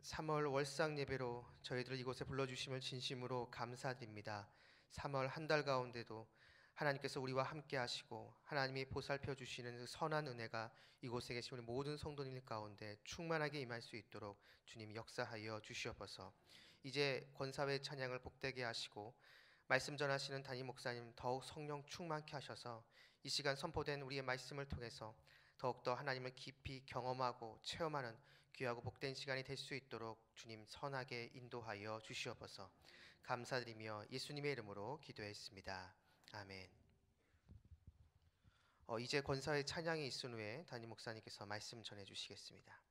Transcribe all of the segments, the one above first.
3월 월상 예배로 저희들 이곳에 불러주심을 진심으로 감사드립니다. 3월 한 달 가운데도 하나님께서 우리와 함께 하시고 하나님이 보살펴 주시는 그 선한 은혜가 이곳에 계신 우리 모든 성도님 가운데 충만하게 임할 수 있도록 주님 역사하여 주시옵소서. 이제 권사회 찬양을 복되게 하시고 말씀 전하시는 담임 목사님 더욱 성령 충만케 하셔서 이 시간 선포된 우리의 말씀을 통해서 더욱더 하나님을 깊이 경험하고 체험하는 귀하고 복된 시간이 될 수 있도록 주님 선하게 인도하여 주시옵소서. 감사드리며 예수님의 이름으로 기도했습니다. 아멘. 이제 권사의 찬양이 있은 후에 담임 목사님께서 말씀 전해 주시겠습니다.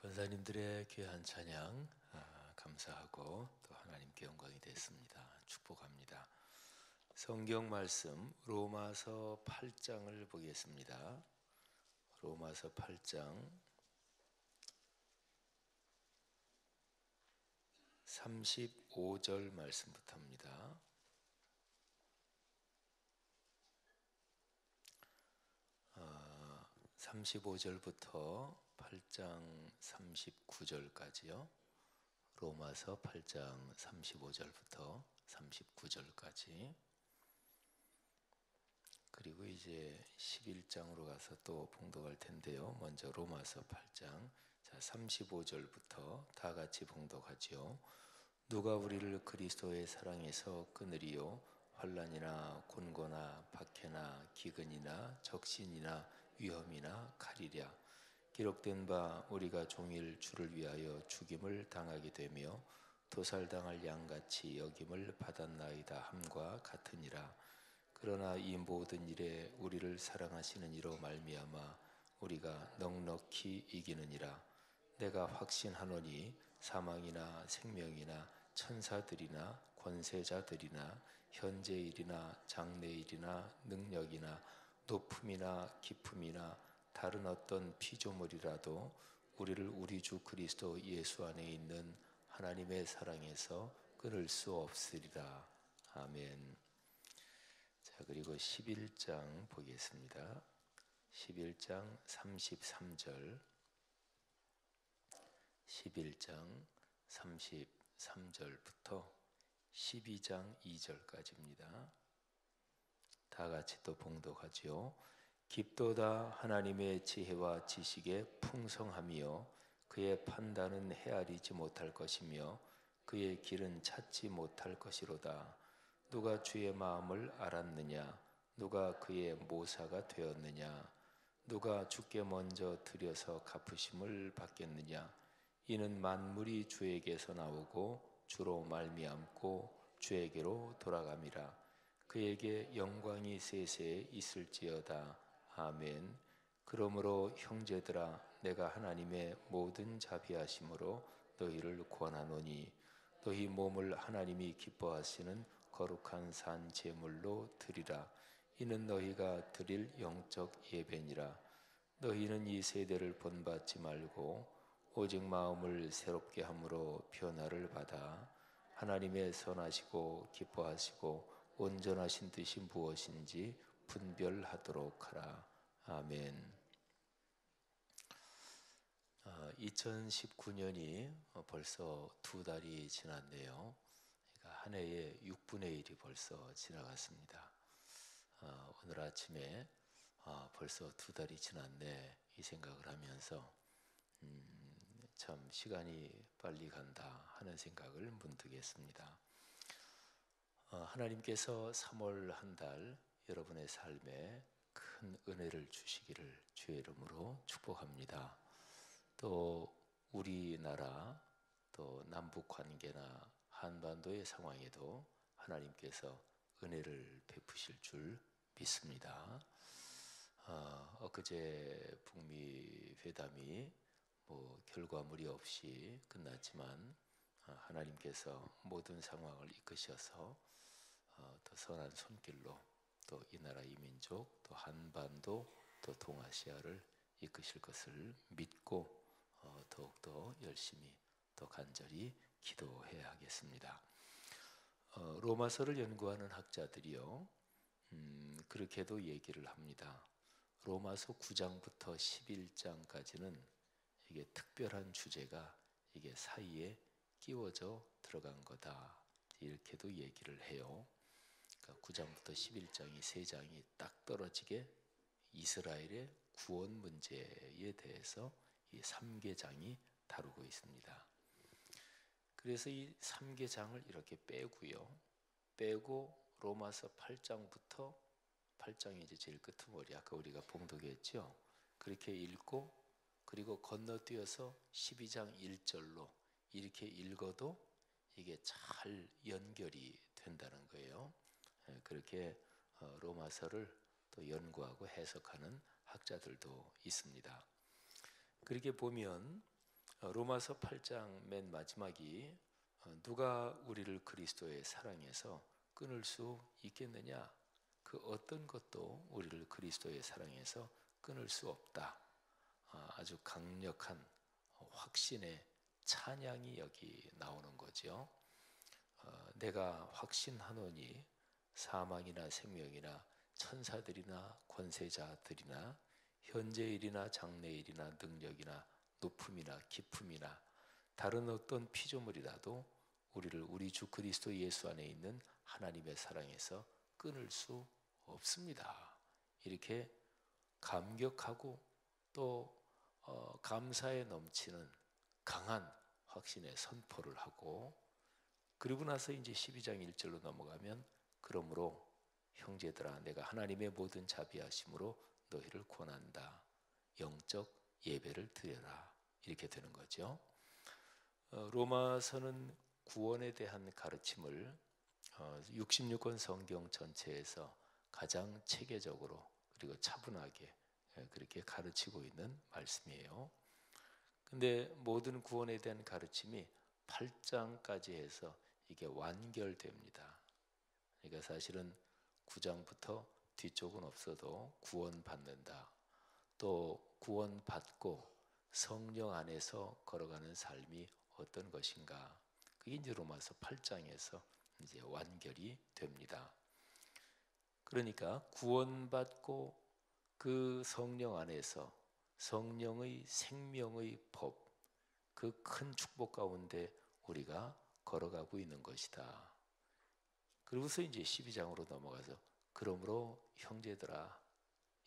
권사님들의 귀한 찬양 감사하고 또 하나님께 영광이 됐습니다. 축복합니다. 성경 말씀 로마서 8장을 보겠습니다. 로마서 8장 35절 말씀부터입니다. 35절부터 8장 39절까지요. 로마서 8장 35절부터 39절까지. 그리고 이제 11장으로 가서 또 봉독할 텐데요. 먼저 로마서 8장 35절부터 다 같이 봉독하죠. 누가 우리를 그리스도의 사랑에서 끊으리요? 환난이나 곤고나 박해나 기근이나 적신이나 위험이나 칼이랴. 기록된 바 우리가 종일 주를 위하여 죽임을 당하게 되며 도살당할 양같이 여김을 받았나이다 함과 같으니라. 그러나 이 모든 일에 우리를 사랑하시는 이로 말미암아 우리가 넉넉히 이기느니라. 내가 확신하노니 사망이나 생명이나 천사들이나 권세자들이나 현재일이나 장래일이나 능력이나 높음이나 깊음이나 다른 어떤 피조물이라도 우리를 우리 주 그리스도 예수 안에 있는 하나님의 사랑에서 끊을 수 없으리라. 아멘. 자, 그리고 11장 보겠습니다. 11장 33절 11장 33절부터 12장 2절까지입니다. 다 같이 또 봉독하지요. 깊도다 하나님의 지혜와 지식의 풍성함이요 그의 판단은 헤아리지 못할 것이며 그의 길은 찾지 못할 것이로다. 누가 주의 마음을 알았느냐? 누가 그의 모사가 되었느냐? 누가 주께 먼저 드려서 갚으심을 받겠느냐? 이는 만물이 주에게서 나오고 주로 말미암고 주에게로 돌아감이라. 그에게 영광이 세세에 있을지어다. 아멘. 그러므로 형제들아 내가 하나님의 모든 자비하심으로 너희를 권하노니 너희 몸을 하나님이 기뻐하시는 거룩한 산 제물로 드리라. 이는 너희가 드릴 영적 예배니라. 너희는 이 세대를 본받지 말고 오직 마음을 새롭게 함으로 변화를 받아 하나님의 선하시고 기뻐하시고 온전하신 뜻이 무엇인지 분별하도록 하라. 아멘. 2019년이 벌써 2달이 지났네요. 그러니까 한 해의 6분의 1이 벌써 지나갔습니다. 오늘 아침에 벌써 2달이 지났네 이 생각을 하면서 참 시간이 빨리 간다 하는 생각을 문득 했습니다. 하나님께서 3월 한 달 여러분의 삶에 큰 은혜를 주시기를 주의 이름으로 축복합니다. 또 우리나라 또 남북 관계나 한반도의 상황에도 하나님께서 은혜를 베푸실 줄 믿습니다. 엊그제 북미 회담이 결과물이 없이 끝났지만 하나님께서 모든 상황을 이끄셔서 더 선한 손길로 또 이 나라 이 민족 또 한반도 또 동아시아를 이끄실 것을 믿고 더욱더 열심히 또 간절히 기도해야 하겠습니다. 로마서를 연구하는 학자들이요 그렇게도 얘기를 합니다. 로마서 9장부터 11장까지는 이게 특별한 주제가 이게 사이에 끼워져 들어간 거다 이렇게도 얘기를 해요. 그러니까 9장부터 11장이 3장이 딱 떨어지게 이스라엘의 구원 문제에 대해서 이 3계장이 다루고 있습니다. 그래서 이 3계장을 이렇게 빼고 로마서 8장부터 8장이 이제 제일 끄트머리 아까 우리가 봉독했죠. 그렇게 읽고 그리고 건너뛰어서 12장 1절로 이렇게 읽어도 이게 잘 연결이 된다는 거예요. 그렇게 로마서를 또 연구하고 해석하는 학자들도 있습니다. 그렇게 보면 로마서 8장 맨 마지막이 누가 우리를 그리스도의 사랑에서 끊을 수 있겠느냐? 그 어떤 것도 우리를 그리스도의 사랑에서 끊을 수 없다. 아주 강력한 확신의 찬양이 여기 나오는 거죠. 내가 확신하노니 사망이나 생명이나 천사들이나 권세자들이나 현재일이나 장래일이나 능력이나 높음이나 깊음이나 다른 어떤 피조물이라도 우리를 우리 주 그리스도 예수 안에 있는 하나님의 사랑에서 끊을 수 없습니다. 이렇게 감격하고 또 감사에 넘치는 강한 확신의 선포를 하고 그리고 나서 이제 12장 1절로 넘어가면 그러므로 형제들아 내가 하나님의 모든 자비하심으로 너희를 권한다. 영적 예배를 드려라. 이렇게 되는 거죠. 로마서는 구원에 대한 가르침을 66권 성경 전체에서 가장 체계적으로 그리고 차분하게 그렇게 가르치고 있는 말씀이에요. 근데 모든 구원에 대한 가르침이 8장까지 해서 이게 완결됩니다. 그러니까 사실은 9장부터 뒤쪽은 없어도 구원받는다. 또 구원받고 성령 안에서 걸어가는 삶이 어떤 것인가. 그게 이제 로마서 8장에서 이제 완결이 됩니다. 그러니까 구원받고 그 성령 안에서 성령의 생명의 법, 그 큰 축복 가운데 우리가 걸어가고 있는 것이다. 그리고서 이제 12장으로 넘어가서 그러므로 형제들아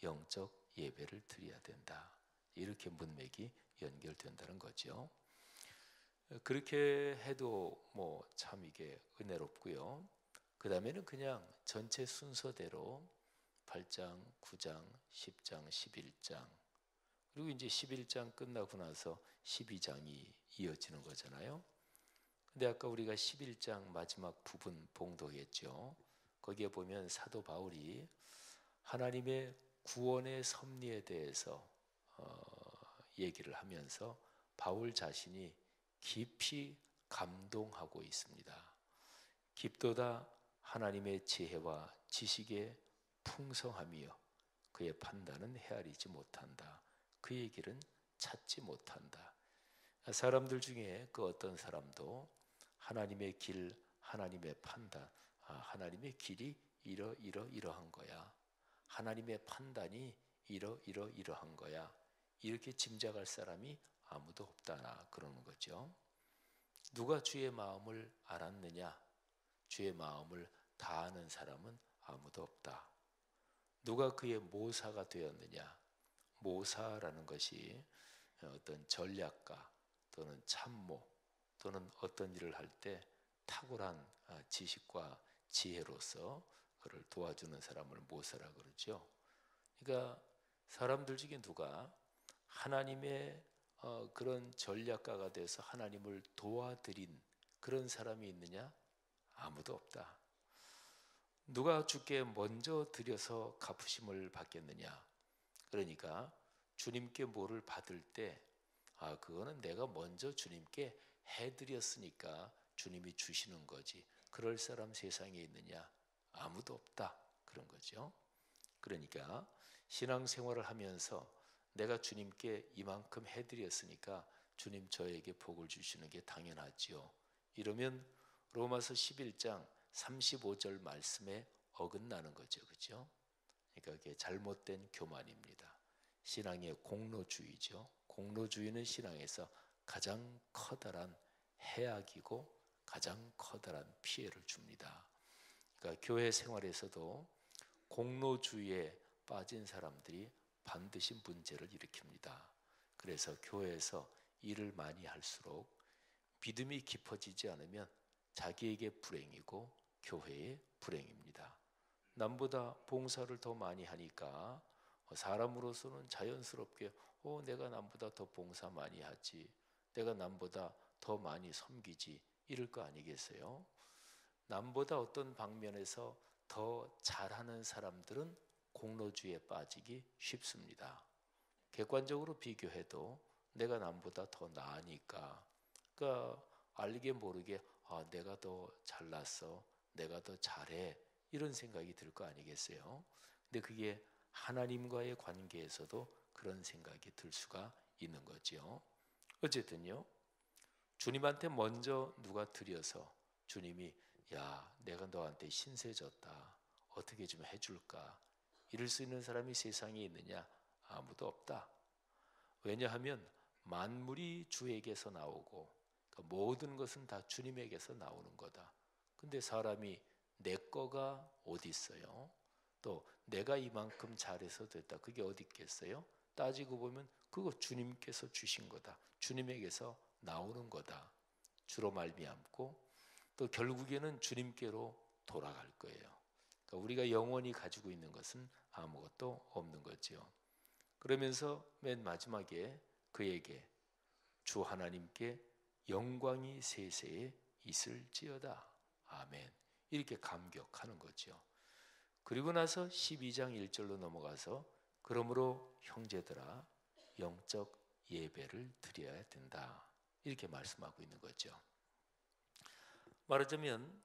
영적 예배를 드려야 된다. 이렇게 문맥이 연결된다는 거죠. 그렇게 해도 뭐 참 이게 은혜롭고요. 그 다음에는 그냥 전체 순서대로 8장, 9장, 10장, 11장 그리고 이제 11장 끝나고 나서 12장이 이어지는 거잖아요. 근데 아까 우리가 11장 마지막 부분 봉독했죠. 거기에 보면 사도 바울이 하나님의 구원의 섭리에 대해서 얘기를 하면서 바울 자신이 깊이 감동하고 있습니다. 깊도다 하나님의 지혜와 지식의 풍성함이여 그의 판단은 헤아리지 못한다. 그 얘기는 찾지 못한다. 사람들 중에 그 어떤 사람도 하나님의 길, 하나님의 판단, 하나님의 길이 이러한 거야. 하나님의 판단이 이러한 거야. 이렇게 짐작할 사람이 아무도 없다나 그러는 거죠. 누가 주의 마음을 알았느냐? 주의 마음을 다 아는 사람은 아무도 없다. 누가 그의 모사가 되었느냐? 모사라는 것이 어떤 전략가 또는 참모 또는 어떤 일을 할 때 탁월한 지식과 지혜로서 그를 도와주는 사람을 모사라 그러죠. 그러니까 사람들 중에 누가 하나님의 그런 전략가가 돼서 하나님을 도와드린 그런 사람이 있느냐? 아무도 없다. 누가 주께 먼저 드려서 갚으심을 받겠느냐? 그러니까 주님께 뭐를 받을 때 그거는 내가 먼저 주님께 해드렸으니까 주님이 주시는 거지. 그럴 사람 세상에 있느냐? 아무도 없다. 그런 거죠. 그러니까 신앙생활을 하면서 내가 주님께 이만큼 해드렸으니까 주님 저에게 복을 주시는 게 당연하지요. 이러면 로마서 11장 35절 말씀에 어긋나는 거죠. 그렇죠? 그러니까 이게 잘못된 교만입니다. 신앙의 공로주의죠. 공로주의는 신앙에서 가장 커다란 해악이고 가장 커다란 피해를 줍니다. 그러니까 교회 생활에서도 공로주의에 빠진 사람들이 반드시 문제를 일으킵니다. 그래서 교회에서 일을 많이 할수록 믿음이 깊어지지 않으면 자기에게 불행이고 교회에 불행입니다. 남보다 봉사를 더 많이 하니까 사람으로서는 자연스럽게 내가 남보다 더 봉사 많이 하지, 내가 남보다 더 많이 섬기지 이럴 거 아니겠어요? 남보다 어떤 방면에서 더 잘하는 사람들은 공로주의에 빠지기 쉽습니다. 객관적으로 비교해도 내가 남보다 더 나으니까, 그러니까 알게 모르게 내가 더 잘났어, 내가 더 잘해 이런 생각이 들 거 아니겠어요? 근데 그게 하나님과의 관계에서도 그런 생각이 들 수가 있는 거죠. 어쨌든요, 주님한테 먼저 누가 드려서 주님이 내가 너한테 신세 졌다, 어떻게 좀 해줄까 이럴 수 있는 사람이 세상에 있느냐? 아무도 없다. 왜냐하면 만물이 주에게서 나오고 그러니까 모든 것은 다 주님에게서 나오는 거다. 근데 사람이 내 거가 어디 있어요? 또 내가 이만큼 잘해서 됐다. 그게 어디 있겠어요? 따지고 보면 그거 주님께서 주신 거다. 주님에게서 나오는 거다. 주로 말미암고 또 결국에는 주님께로 돌아갈 거예요. 그러니까 우리가 영원히 가지고 있는 것은 아무것도 없는 거죠. 그러면서 맨 마지막에 그에게 주 하나님께 영광이 세세에 있을지어다. 아멘. 이렇게 감격하는 거죠. 그리고 나서 12장 1절로 넘어가서 그러므로 형제들아 영적 예배를 드려야 된다. 이렇게 말씀하고 있는 거죠. 말하자면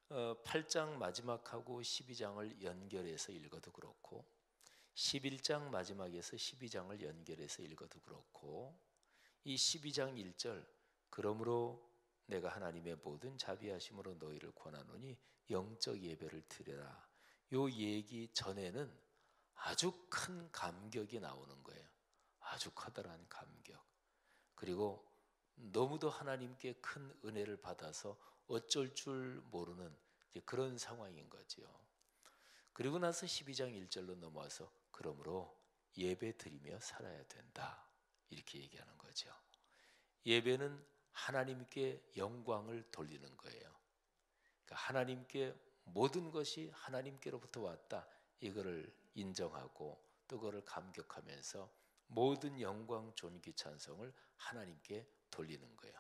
8장 마지막하고 12장을 연결해서 읽어도 그렇고 11장 마지막에서 12장을 연결해서 읽어도 그렇고 이 12장 1절 그러므로 내가 하나님의 모든 자비하심으로 너희를 권하노니 영적 예배를 드려라. 요 얘기 전에는 아주 큰 감격이 나오는 거예요. 아주 커다란 감격. 그리고 너무도 하나님께 큰 은혜를 받아서 어쩔 줄 모르는 그런 상황인 거죠. 그리고 나서 12장 1절로 넘어와서 그러므로 예배 드리며 살아야 된다. 이렇게 얘기하는 거죠. 예배는 하나님께 영광을 돌리는 거예요. 그러니까 하나님께 모든 것이 하나님께로부터 왔다. 이거를 인정하고 또 그거를 감격하면서 모든 영광, 존귀, 찬송을 하나님께 돌리는 거예요.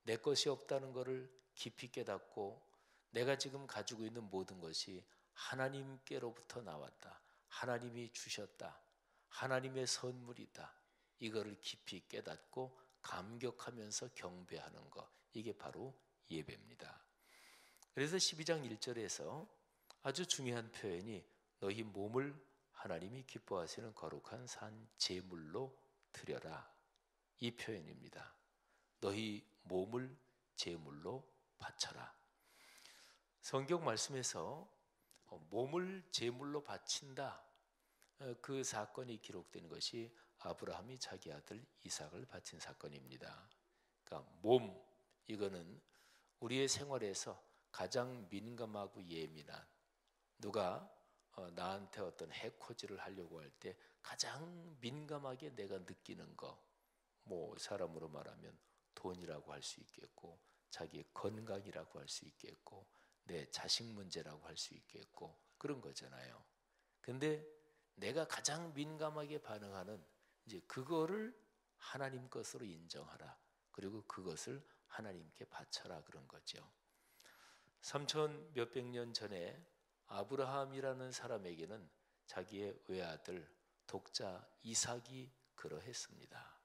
내 것이 없다는 것을 깊이 깨닫고 내가 지금 가지고 있는 모든 것이 하나님께로부터 나왔다. 하나님이 주셨다. 하나님의 선물이다. 이거를 깊이 깨닫고 감격하면서 경배하는 것. 이게 바로 예배입니다. 그래서 12장 1절에서 아주 중요한 표현이 너희 몸을 하나님이 기뻐하시는 거룩한 산 제물로 드려라. 이 표현입니다. 너희 몸을 제물로 바쳐라. 성경 말씀에서 몸을 제물로 바친다. 그 사건이 기록된 것이 아브라함이 자기 아들 이삭을 바친 사건입니다. 그러니까 몸, 이거는 우리의 생활에서 가장 민감하고 예민한, 누가 나한테 어떤 해코지를 하려고 할 때 가장 민감하게 내가 느끼는 거, 뭐 사람으로 말하면 돈이라고 할 수 있겠고 자기의 건강이라고 할 수 있겠고 내 자식 문제라고 할 수 있겠고 그런 거잖아요. 근데 내가 가장 민감하게 반응하는 이제 그거를 하나님 것으로 인정하라. 그리고 그것을 하나님께 바쳐라 그런 거죠. 3천 몇백 년 전에 아브라함이라는 사람에게는 자기의 외아들 독자 이삭이 그러했습니다.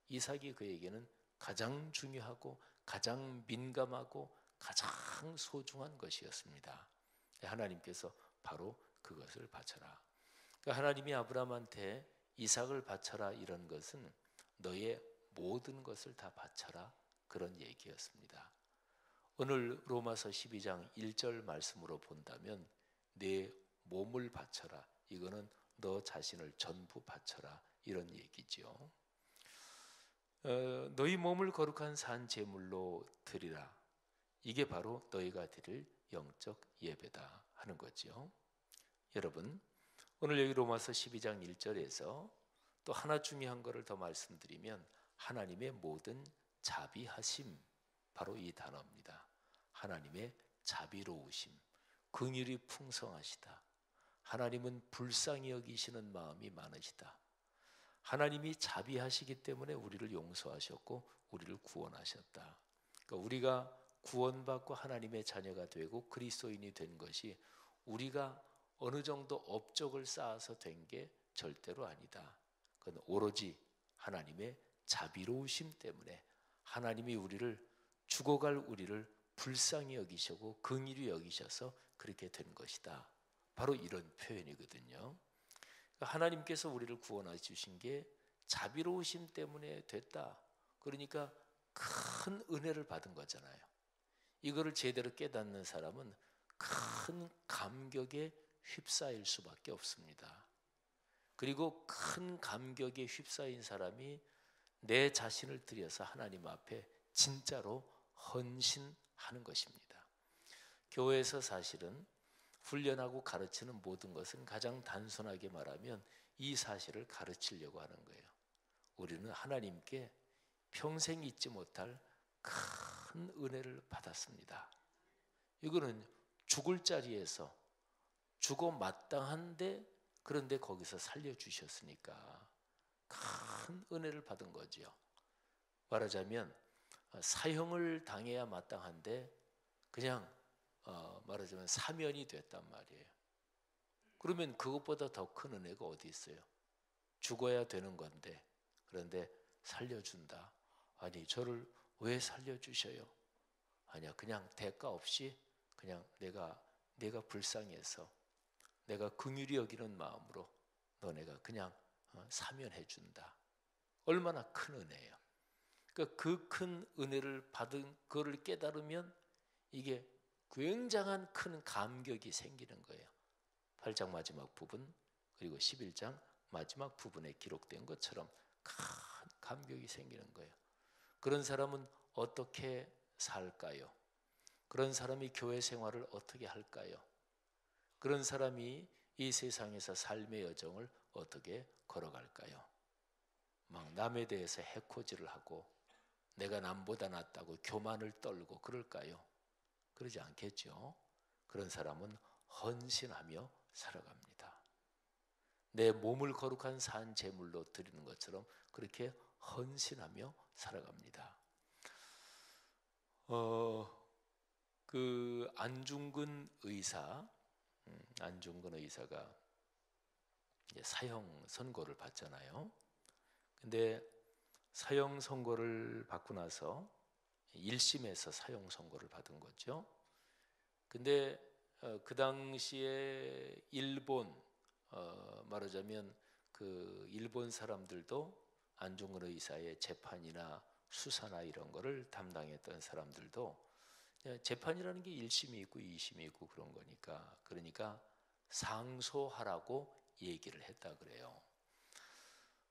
이삭이 그에게는 가장 중요하고 가장 민감하고 가장 소중한 것이었습니다. 하나님께서 바로 그것을 바쳐라. 그러니까 하나님이 아브라함한테 이삭을 바쳐라 이런 것은 너의 모든 것을 다 바쳐라 그런 얘기였습니다. 오늘 로마서 12장 1절 말씀으로 본다면 내 몸을 바쳐라. 이거는 너 자신을 전부 바쳐라 이런 얘기죠. 너희 몸을 거룩한 산 제물로 드리라. 이게 바로 너희가 드릴 영적 예배다 하는 거죠. 여러분, 오늘 여기 로마서 12장 1절에서 또 하나 중요한 것을 더 말씀드리면 하나님의 모든 자비하심, 바로 이 단어입니다. 하나님의 자비로우심, 긍휼이 풍성하시다. 하나님은 불쌍히 여기시는 마음이 많으시다. 하나님이 자비하시기 때문에 우리를 용서하셨고 우리를 구원하셨다. 그러니까 우리가 구원받고 하나님의 자녀가 되고 그리스도인이 된 것이 우리가 어느 정도 업적을 쌓아서 된 게 절대로 아니다. 그건 오로지 하나님의 자비로우심 때문에 하나님이 우리를 죽어갈 우리를 불쌍히 여기시고 긍휼히 여기셔서 그렇게 된 것이다. 바로 이런 표현이거든요. 하나님께서 우리를 구원해 주신 게 자비로우심 때문에 됐다. 그러니까 큰 은혜를 받은 거잖아요. 이거를 제대로 깨닫는 사람은 큰 감격에 휩싸일 수밖에 없습니다. 그리고 큰 감격에 휩싸인 사람이 내 자신을 들여서 하나님 앞에 진짜로 헌신하는 것입니다. 교회에서 사실은 훈련하고 가르치는 모든 것은 가장 단순하게 말하면 이 사실을 가르치려고 하는 거예요. 우리는 하나님께 평생 잊지 못할 큰 은혜를 받았습니다. 이거는 죽을 자리에서 죽어 마땅한데 그런데 거기서 살려주셨으니까 큰 은혜를 받은 거죠. 말하자면 사형을 당해야 마땅한데 그냥 말하자면 사면이 됐단 말이에요. 그러면 그것보다 더 큰 은혜가 어디 있어요? 죽어야 되는 건데 그런데 살려준다. 아니 저를 왜 살려주셔요? 아니야, 그냥 대가 없이 그냥 내가 불쌍해서 내가 긍휼히 여기는 마음으로 너네가 그냥 사면해 준다. 얼마나 큰 은혜예요. 그러니까 그 큰 은혜를 받은 그를 깨달으면 이게 굉장한 큰 감격이 생기는 거예요. 8장 마지막 부분 그리고 11장 마지막 부분에 기록된 것처럼 큰 감격이 생기는 거예요. 그런 사람은 어떻게 살까요? 그런 사람이 교회 생활을 어떻게 할까요? 그런 사람이 이 세상에서 삶의 여정을 어떻게 걸어갈까요? 막 남에 대해서 해코지를 하고 내가 남보다 낫다고 교만을 떨고 그럴까요? 그러지 않겠죠. 그런 사람은 헌신하며 살아갑니다. 내 몸을 거룩한 산 제물로 드리는 것처럼 그렇게 헌신하며 살아갑니다. 그 안중근 의사가 이제 사형 선고를 받잖아요. 근데 사형 선고를 받고 나서 1심에서 사형 선고를 받은 거죠. 근데 그 당시에 일본 말하자면 그 일본 사람들도 안중근 의사의 재판이나 수사나 이런 거를 담당했던 사람들도 재판이라는 게 1심이 있고 2심이 있고 그런 거니까 그러니까 상소하라고 얘기를 했다 그래요.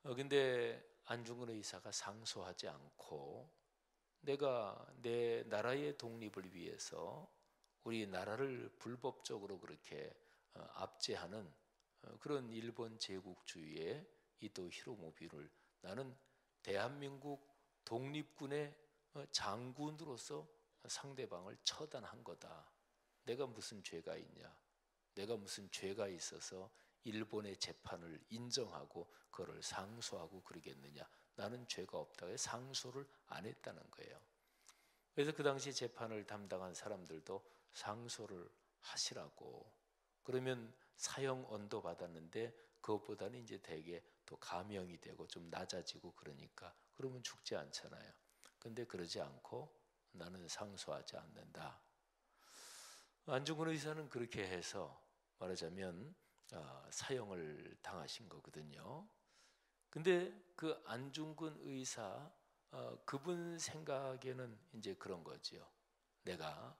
근데 안중근 의사가 상소하지 않고 내가 내 나라의 독립을 위해서 우리 나라를 불법적으로 그렇게 압제하는 그런 일본 제국주의의 이토 히로부미를 나는 대한민국 독립군의 장군으로서 상대방을 처단한 거다. 내가 무슨 죄가 있냐? 내가 무슨 죄가 있어서 일본의 재판을 인정하고 그걸 상소하고 그러겠느냐? 나는 죄가 없다고 해서 상소를 안 했다는 거예요. 그래서 그 당시 재판을 담당한 사람들도 상소를 하시라고. 그러면 사형 언도 받았는데 그것보다는 이제 대개 또 감형이 되고 좀 낮아지고 그러니까 그러면 죽지 않잖아요. 근데 그러지 않고 나는 상소하지 않는다. 안중근 의사는 그렇게 해서 말하자면 사형을 당하신 거거든요. 근데 그 안중근 의사 그분 생각에는 이제 그런 거지요. 내가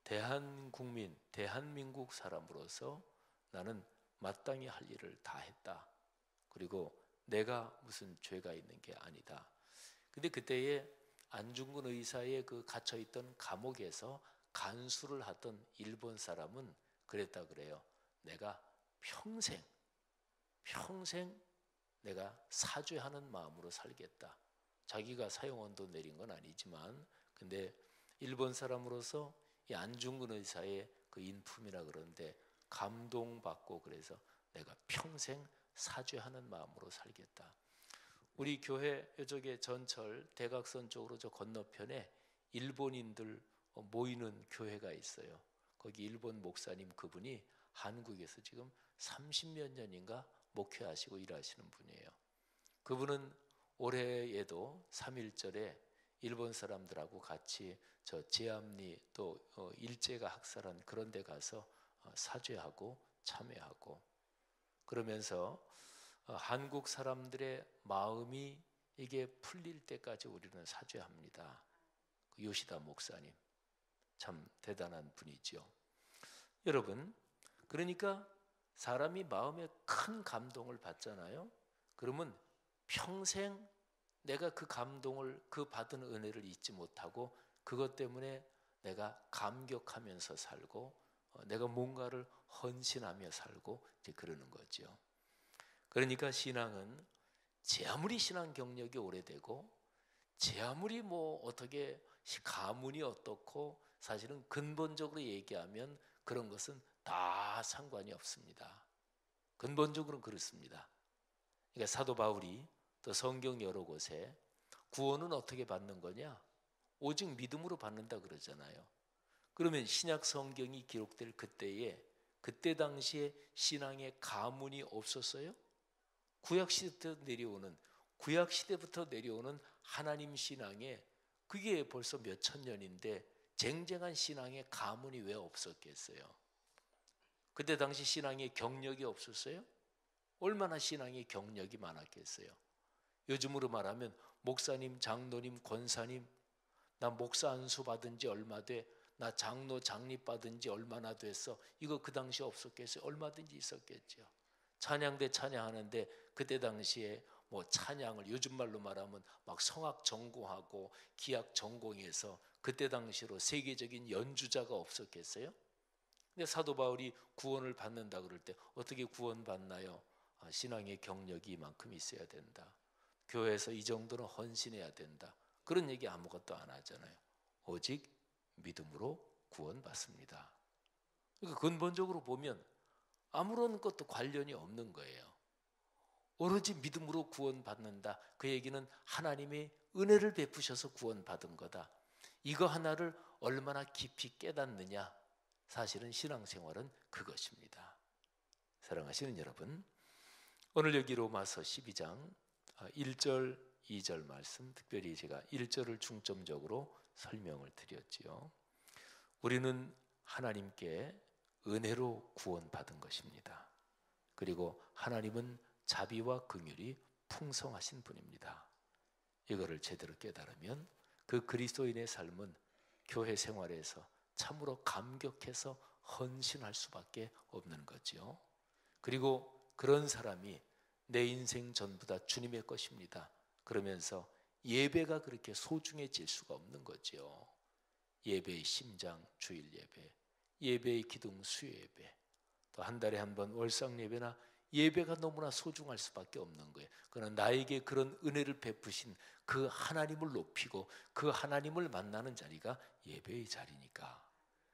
대한국민, 대한민국 사람으로서 나는 마땅히 할 일을 다 했다. 그리고 내가 무슨 죄가 있는 게 아니다. 근데 그때에 안중근 의사의 그 갇혀있던 감옥에서 간수를 하던 일본 사람은 그랬다 그래요. 내가 평생 내가 사죄하는 마음으로 살겠다. 자기가 사형언도 내린 건 아니지만 근데 일본 사람으로서 이 안중근 의사의 그 인품이라 그러는데 감동받고 그래서 내가 평생 사죄하는 마음으로 살겠다. 우리 교회 이쪽에 전철 대각선 쪽으로 저 건너편에 일본인들 모이는 교회가 있어요. 거기 일본 목사님 그분이 한국에서 지금 30몇 년인가 목회하시고 일하시는 분이에요. 그분은 올해에도 3.1절에 일본 사람들하고 같이 저 제암리 또 일제가 학살한 그런 데 가서 사죄하고 참회하고 그러면서 한국 사람들의 마음이 이게 풀릴 때까지 우리는 사죄합니다. 요시다 목사님 참 대단한 분이죠. 여러분 그러니까 사람이 마음에 큰 감동을 받잖아요. 그러면 평생 내가 그 감동을 그 받은 은혜를 잊지 못하고 그것 때문에 내가 감격하면서 살고 내가 뭔가를 헌신하며 살고 이제 그러는 거죠. 그러니까 신앙은 제 아무리 신앙 경력이 오래되고 제 아무리 뭐 어떻게 가문이 어떻고 사실은 근본적으로 얘기하면 그런 것은 다 상관이 없습니다. 근본적으로는 그렇습니다. 그러니까 사도 바울이 또 성경 여러 곳에 구원은 어떻게 받는 거냐? 오직 믿음으로 받는다 그러잖아요. 그러면 신약 성경이 기록될 그때 당시에 신앙의 가문이 없었어요? 구약 시대 때 내려오는 구약 시대부터 내려오는 하나님 신앙에 그게 벌써 몇천 년인데 쟁쟁한 신앙의 가문이 왜 없었겠어요? 그때 당시 신앙의 경력이 없었어요? 얼마나 신앙의 경력이 많았겠어요? 요즘으로 말하면 목사님, 장로님, 권사님, 나 목사 안수 받은 지 얼마 돼? 나 장로 장립 받은 지 얼마나 됐어? 이거 그 당시에 없었겠어요? 얼마든지 있었겠죠. 찬양대 찬양하는데 그때 당시에 뭐 찬양을 요즘 말로 말하면 막 성악 전공하고 기악 전공해서 그때 당시로 세계적인 연주자가 없었겠어요? 근데 사도 바울이 구원을 받는다 그럴 때 어떻게 구원 받나요? 신앙의 경력이 이만큼 있어야 된다. 교회에서 이 정도는 헌신해야 된다. 그런 얘기 아무것도 안 하잖아요. 오직 믿음으로 구원받습니다. 그러니까 근본적으로 보면 아무런 것도 관련이 없는 거예요. 오로지 믿음으로 구원받는다. 그 얘기는 하나님의 은혜를 베푸셔서 구원받은 거다. 이거 하나를 얼마나 깊이 깨닫느냐. 사실은 신앙생활은 그것입니다. 사랑하시는 여러분, 오늘 여기 로마서 12장 1절 2절 말씀, 특별히 제가 1절을 중점적으로 설명을 드렸지요. 우리는 하나님께 은혜로 구원받은 것입니다. 그리고 하나님은 자비와 긍휼이 풍성하신 분입니다. 이거를 제대로 깨달으면 그 그리스도인의 삶은 교회 생활에서 참으로 감격해서 헌신할 수밖에 없는 거죠. 그리고 그런 사람이 내 인생 전부 다 주님의 것입니다. 그러면서 예배가 그렇게 소중해질 수가 없는 거죠. 예배의 심장 주일 예배, 예배의 기둥 수요 예배, 또 한 달에 한 번 월상 예배나 예배가 너무나 소중할 수밖에 없는 거예요. 그러나 나에게 그런 은혜를 베푸신 그 하나님을 높이고 그 하나님을 만나는 자리가 예배의 자리니까.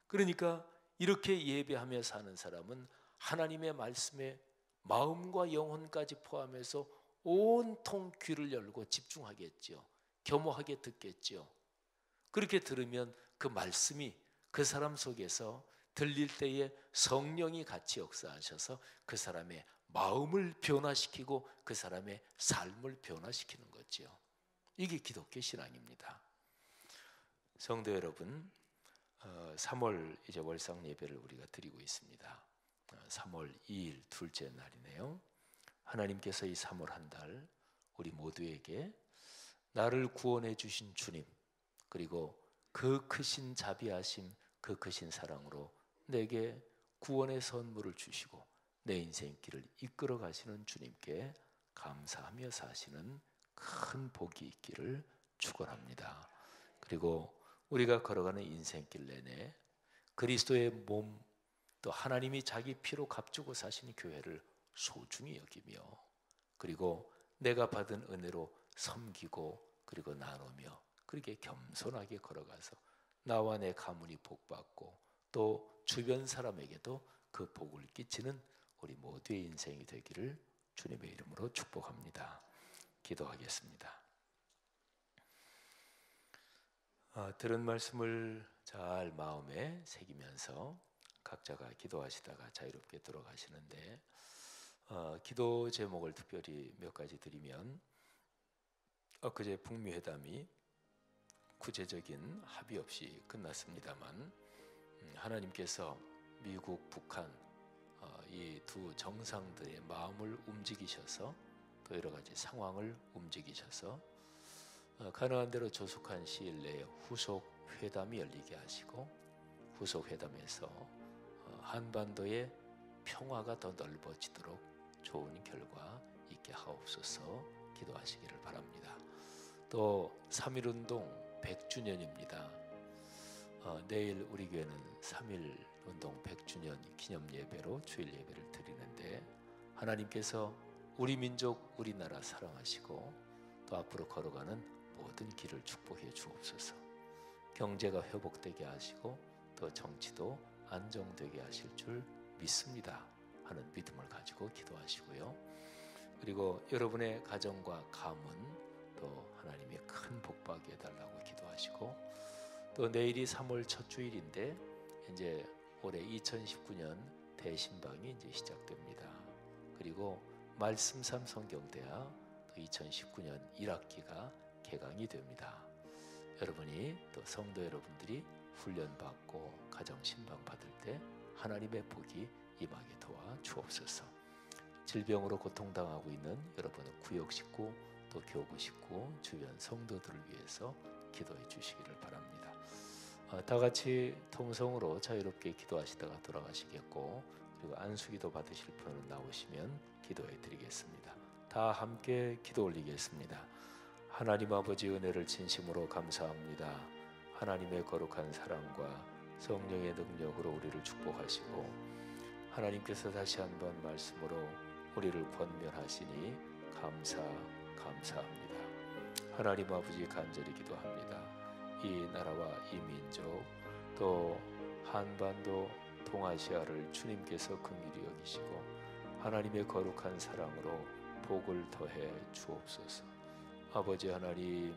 그러니까 이렇게 예배하며 사는 사람은 하나님의 말씀에 마음과 영혼까지 포함해서 온통 귀를 열고 집중하겠죠. 겸허하게 듣겠죠. 그렇게 들으면 그 말씀이 그 사람 속에서 들릴 때에 성령이 같이 역사하셔서 그 사람의 마음을 변화시키고 그 사람의 삶을 변화시키는 거죠. 이게 기독교 신앙입니다. 성도 여러분, 3월 이제 월상 예배를 우리가 드리고 있습니다. 3월 2일 둘째 날이네요. 하나님께서 이 3월 한 달 우리 모두에게 나를 구원해 주신 주님, 그리고 그 크신 자비하심, 그 크신 사랑으로 내게 구원의 선물을 주시고 내 인생길을 이끌어 가시는 주님께 감사하며 사시는 큰 복이 있기를 축원합니다. 그리고 우리가 걸어가는 인생길 내내 그리스도의 몸, 또 하나님이 자기 피로 값주고 사신 교회를 소중히 여기며, 그리고 내가 받은 은혜로 섬기고 그리고 나누며 그렇게 겸손하게 걸어가서 나와 내 가문이 복받고 또 주변 사람에게도 그 복을 끼치는 우리 모두의 인생이 되기를 주님의 이름으로 축복합니다. 기도하겠습니다. 들은 말씀을 잘 마음에 새기면서 각자가 기도하시다가 자유롭게 들어가시는데, 기도 제목을 특별히 몇 가지 드리면, 엊그제 북미 회담이 구체적인 합의 없이 끝났습니다만 하나님께서 미국, 북한 이 두 정상들의 마음을 움직이셔서 또 여러 가지 상황을 움직이셔서 가능한 대로 조속한 시일 내에 후속 회담이 열리게 하시고, 후속 회담에서 한반도의 평화가 더 넓어지도록 좋은 결과 있게 하옵소서 기도하시기를 바랍니다. 또 3.1운동 100주년입니다. 내일 우리 교회는 3.1운동 100주년 기념 예배로 주일 예배를 드리는데, 하나님께서 우리 민족, 우리나라 사랑하시고 또 앞으로 걸어가는 모든 길을 축복해 주옵소서. 경제가 회복되게 하시고 또 정치도 안정되게 하실 줄 믿습니다 하는 믿음을 가지고 기도하시고요. 그리고 여러분의 가정과 가문 또 하나님의 큰 복받게 해달라고 기도하시고, 또 내일이 3월 첫 주일인데 이제 올해 2019년 대신방이 이제 시작됩니다. 그리고 말씀삼 성경대학 또 2019년 1학기가 개강이 됩니다. 여러분이 또 성도 여러분들이 훈련받고 가정 신방 받을 때 하나님의 복이 임하게 도와 주옵소서. 질병으로 고통당하고 있는 여러분의 구역 식구 또 교구 식구 주변 성도들을 위해서 기도해 주시기를 바랍니다. 다 같이 통성으로 자유롭게 기도하시다가 돌아가시겠고, 그리고 안수기도 받으실 분은 나오시면 기도해 드리겠습니다. 다 함께 기도 올리겠습니다. 하나님 아버지 은혜를 진심으로 감사합니다. 하나님의 거룩한 사랑과 성령의 능력으로 우리를 축복하시고 하나님께서 다시 한번 말씀으로 우리를 권면하시니 감사합니다. 하나님 아버지 간절히 기도합니다. 이 나라와 이 민족 또 한반도 동아시아를 주님께서 긍휼히 여기시고 하나님의 거룩한 사랑으로 복을 더해 주옵소서. 아버지 하나님